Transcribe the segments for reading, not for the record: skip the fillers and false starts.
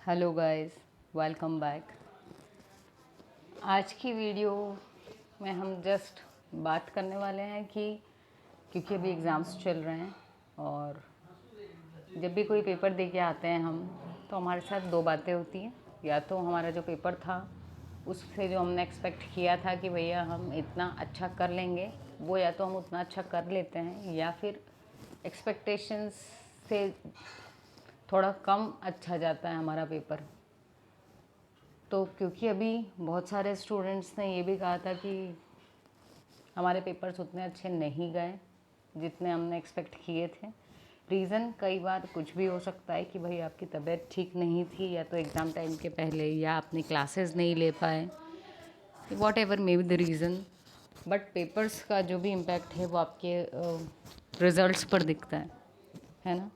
Hello guys, welcome back. आज की video में हम जस्ट बात करने वाले हैं कि क्योंकि अभी एग्ज़ाम्स चल रहे हैं और जब भी कोई पेपर दे के आते हैं हम तो हमारे साथ दो बातें होती हैं। या तो हमारा जो पेपर था उससे जो हमने एक्सपेक्ट किया था कि भैया हम इतना अच्छा कर लेंगे, वो या तो हम उतना अच्छा कर लेते हैं या फिर एक्सपेक्टेशंस से थोड़ा कम अच्छा जाता है हमारा पेपर। तो क्योंकि अभी बहुत सारे स्टूडेंट्स ने ये भी कहा था कि हमारे पेपर्स उतने अच्छे नहीं गए जितने हमने एक्सपेक्ट किए थे। रीज़न कई बार कुछ भी हो सकता है कि भाई आपकी तबीयत ठीक नहीं थी, या तो एग्ज़ाम टाइम के पहले, या आपने क्लासेस नहीं ले पाए, what ever may be the reason. But papers का जो भी इम्पैक्ट है वो आपके रिज़ल्ट्स पर दिखता है ना।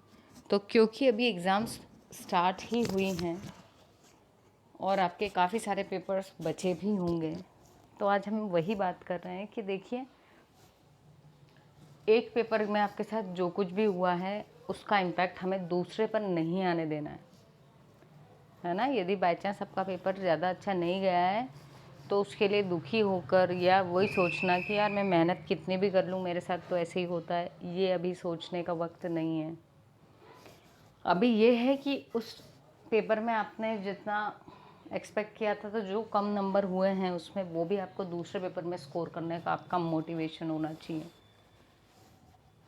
तो क्योंकि अभी एग्ज़ाम्स स्टार्ट ही हुई हैं और आपके काफ़ी सारे पेपर्स बचे भी होंगे, तो आज हम वही बात कर रहे हैं कि देखिए, एक पेपर में आपके साथ जो कुछ भी हुआ है उसका इम्पैक्ट हमें दूसरे पर नहीं आने देना है ना। यदि बाई चांस आपका पेपर ज़्यादा अच्छा नहीं गया है तो उसके लिए दुखी होकर या वही सोचना कि यार मैं मेहनत कितनी भी कर लूँ मेरे साथ तो ऐसे ही होता है, ये अभी सोचने का वक्त नहीं है। अभी ये है कि उस पेपर में आपने जितना एक्सपेक्ट किया था, तो जो कम नंबर हुए हैं उसमें वो भी आपको दूसरे पेपर में स्कोर करने का आपका मोटिवेशन होना चाहिए।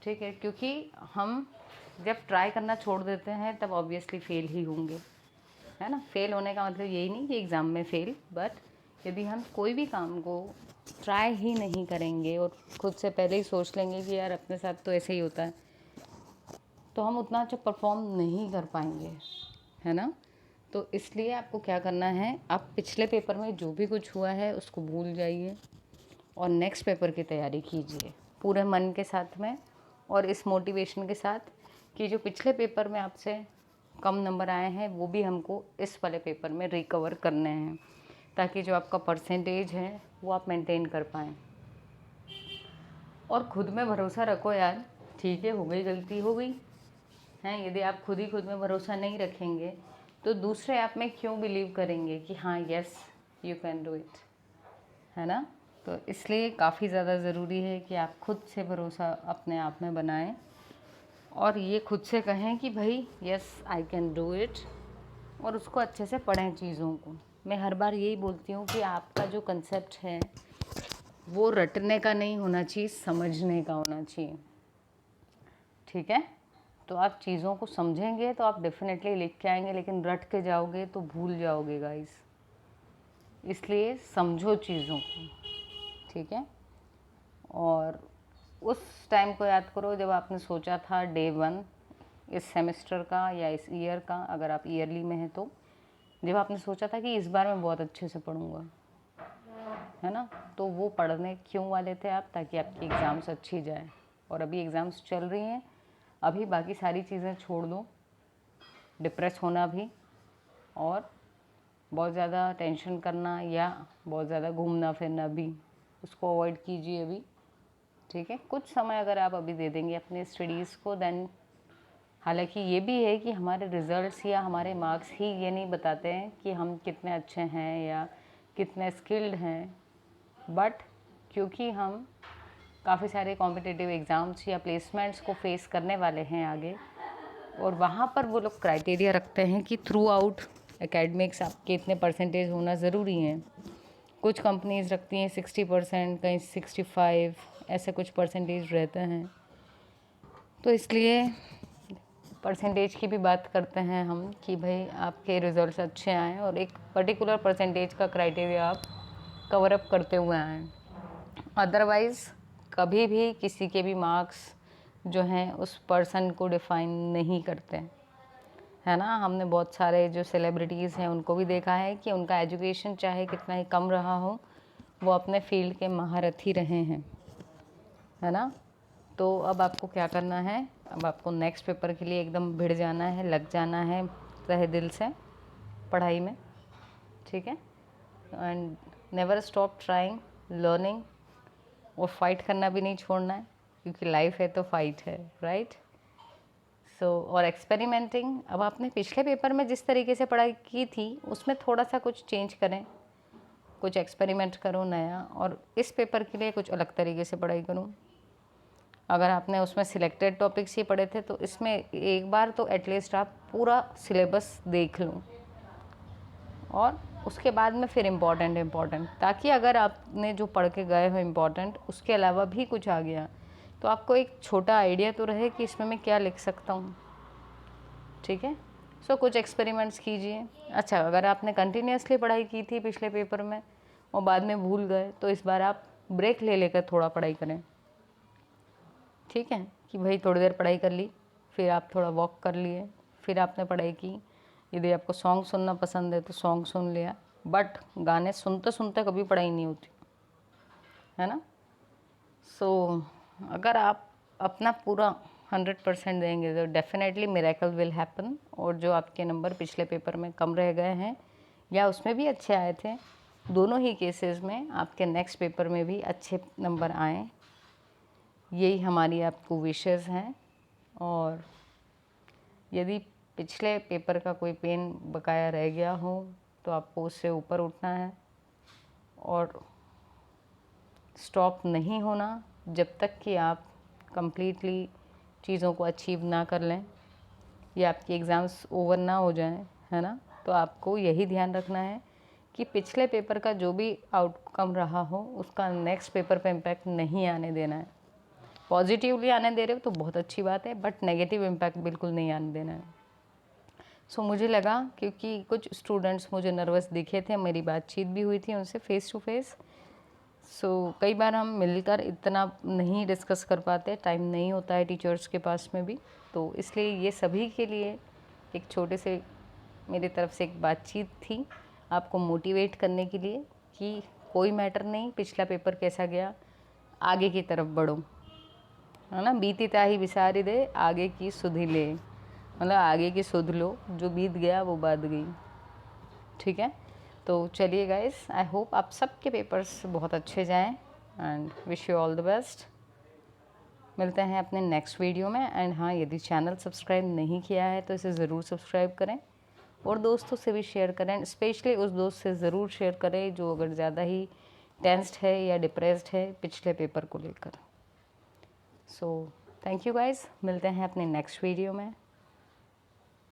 ठीक है, क्योंकि हम जब ट्राई करना छोड़ देते हैं तब ऑब्वियसली फेल ही होंगे, है ना। फेल होने का मतलब यही नहीं कि एग्ज़ाम में फेल, बट यदि हम कोई भी काम को ट्राई ही नहीं करेंगे और खुद से पहले ही सोच लेंगे कि यार अपने साथ तो ऐसे ही होता है, तो हम उतना अच्छा परफॉर्म नहीं कर पाएंगे, है ना। तो इसलिए आपको क्या करना है, आप पिछले पेपर में जो भी कुछ हुआ है उसको भूल जाइए और नेक्स्ट पेपर की तैयारी कीजिए पूरे मन के साथ में, और इस मोटिवेशन के साथ कि जो पिछले पेपर में आपसे कम नंबर आए हैं वो भी हमको इस वाले पेपर में रिकवर करने हैं, ताकि जो आपका परसेंटेज है वो आप मेंटेन कर पाएँ। और खुद में भरोसा रखो यार, ठीक है, हो गई गलती हो गई हैं। यदि आप खुद ही खुद में भरोसा नहीं रखेंगे तो दूसरे आप में क्यों बिलीव करेंगे कि हाँ yes you can do it, है ना। तो इसलिए काफ़ी ज़्यादा ज़रूरी है कि आप खुद से भरोसा अपने आप में बनाएं और ये खुद से कहें कि भाई yes I can do it, और उसको अच्छे से पढ़ें चीज़ों को। मैं हर बार यही बोलती हूँ कि आपका जो कंसेप्ट है वो रटने का नहीं होना चाहिए, समझने का होना चाहिए। ठीक है, तो आप चीज़ों को समझेंगे तो आप डेफिनेटली लिख के आएंगे, लेकिन रट के जाओगे तो भूल जाओगे गाइस। इसलिए समझो चीज़ों को, ठीक है। और उस टाइम को याद करो जब आपने सोचा था डे 1 इस सेमेस्टर का या इस ईयर का, अगर आप ईयरली में हैं तो, जब आपने सोचा था कि इस बार मैं बहुत अच्छे से पढ़ूंगा, है ना। तो वो पढ़ने क्यों वाले थे आप, ताकि आपकी एग्ज़ाम्स अच्छी जाए। और अभी एग्ज़ाम्स चल रही हैं, अभी बाकी सारी चीज़ें छोड़ दो, डिप्रेस होना भी और बहुत ज़्यादा टेंशन करना या बहुत ज़्यादा घूमना फिरना भी, उसको अवॉइड कीजिए अभी। ठीक है, कुछ समय अगर आप अभी दे देंगे अपने स्टडीज़ को, देन हालांकि ये भी है कि हमारे रिज़ल्ट्स या हमारे मार्क्स ही ये नहीं बताते हैं कि हम कितने अच्छे हैं या कितने स्किल्ड हैं, बट क्योंकि हम काफ़ी सारे कॉम्पिटिटिव एग्ज़ाम्स या प्लेसमेंट्स को फेस करने वाले हैं आगे, और वहाँ पर वो लोग क्राइटेरिया रखते हैं कि थ्रू आउट एकेडमिक्स आपके इतने परसेंटेज होना ज़रूरी हैं। कुछ कंपनीज रखती हैं 60%, कहीं 65, ऐसे कुछ परसेंटेज रहते हैं। तो इसलिए परसेंटेज की भी बात करते हैं हम कि भाई आपके रिज़ल्ट्स अच्छे आएँ और एक पर्टिकुलर परसेंटेज का क्राइटेरिया आप कवर अप करते हुए आएँ। अदरवाइज़ कभी भी किसी के भी मार्क्स जो हैं उस पर्सन को डिफ़ाइन नहीं करते, है ना। हमने बहुत सारे जो सेलिब्रिटीज़ हैं उनको भी देखा है कि उनका एजुकेशन चाहे कितना ही कम रहा हो, वो अपने फील्ड के महारथ ही रहे हैं, है ना। तो अब आपको क्या करना है, अब आपको नेक्स्ट पेपर के लिए एकदम भिड़ जाना है, लग जाना है तहे दिल से पढ़ाई में, ठीक है। And never stop trying learning, और फाइट करना भी नहीं छोड़ना है, क्योंकि लाइफ है तो फाइट है, राइट। और एक्सपेरिमेंटिंग, अब आपने पिछले पेपर में जिस तरीके से पढ़ाई की थी उसमें थोड़ा सा कुछ चेंज करें, कुछ एक्सपेरिमेंट करो नया, और इस पेपर के लिए कुछ अलग तरीके से पढ़ाई करूँ। अगर आपने उसमें सिलेक्टेड टॉपिक्स ही पढ़े थे तो इसमें एक बार तो एटलीस्ट आप पूरा सिलेबस देख लो, और उसके बाद में फिर इम्पॉर्टेंट, ताकि अगर आपने जो पढ़ के गए हो इम्पॉर्टेंट उसके अलावा भी कुछ आ गया तो आपको एक छोटा आइडिया तो रहे कि इसमें मैं क्या लिख सकता हूँ। ठीक है, सो कुछ एक्सपेरिमेंट्स कीजिए। अच्छा, अगर आपने कंटिन्यूसली पढ़ाई की थी पिछले पेपर में और बाद में भूल गए तो इस बार आप ब्रेक ले लेकर थोड़ा पढ़ाई करें। ठीक है, कि भाई थोड़ी देर पढ़ाई कर ली, फिर आप थोड़ा वॉक कर लिए, फिर आपने पढ़ाई की। यदि आपको सॉन्ग सुनना पसंद है तो सॉन्ग सुन लिया, बट गाने सुनते सुनते कभी पढ़ाई नहीं होती है ना। सो अगर आप अपना पूरा 100% देंगे तो डेफिनेटली मिरेकल विल हैपन, और जो आपके नंबर पिछले पेपर में कम रह गए हैं या उसमें भी अच्छे आए थे, दोनों ही केसेस में आपके नेक्स्ट पेपर में भी अच्छे नंबर आएँ, यही हमारी आपको विशेस हैं। और यदि पिछले पेपर का कोई पेन बकाया रह गया हो तो आपको उससे ऊपर उठना है और स्टॉप नहीं होना जब तक कि आप कंप्लीटली चीज़ों को अचीव ना कर लें या आपकी एग्ज़ाम्स ओवर ना हो जाएं, है ना। तो आपको यही ध्यान रखना है कि पिछले पेपर का जो भी आउटकम रहा हो उसका नेक्स्ट पेपर पे इम्पैक्ट नहीं आने देना है। पॉजिटिवली आने दे रहे हो तो बहुत अच्छी बात है, बट नेगेटिव इम्पैक्ट बिल्कुल नहीं आने देना है। सो मुझे लगा, क्योंकि कुछ स्टूडेंट्स मुझे नर्वस दिखे थे, मेरी बातचीत भी हुई थी उनसे फेस टू फेस। सो कई बार हम मिलकर इतना नहीं डिस्कस कर पाते, टाइम नहीं होता है टीचर्स के पास में भी, तो इसलिए ये सभी के लिए एक छोटे से मेरी तरफ से एक बातचीत थी, आपको मोटिवेट करने के लिए कि कोई मैटर नहीं पिछला पेपर कैसा गया, आगे की तरफ बढ़ो, है ना। बीती ताही बिसारी दे, आगे की सुधि ले, मतलब आगे की सुध लो, जो बीत गया वो बात गई। ठीक है, तो चलिए गाइस, आई होप आप सबके पेपर्स बहुत अच्छे जाएं and wish you all the best. मिलते हैं अपने नेक्स्ट वीडियो में। एंड हाँ, यदि चैनल सब्सक्राइब नहीं किया है तो इसे ज़रूर सब्सक्राइब करें और दोस्तों से भी शेयर करें, स्पेशली उस दोस्त से ज़रूर शेयर करें जो अगर ज़्यादा ही टेंस्ड है या डिप्रेस्ड है पिछले पेपर को लेकर। सो थैंक यू गाइस, मिलते हैं अपने नेक्स्ट वीडियो में।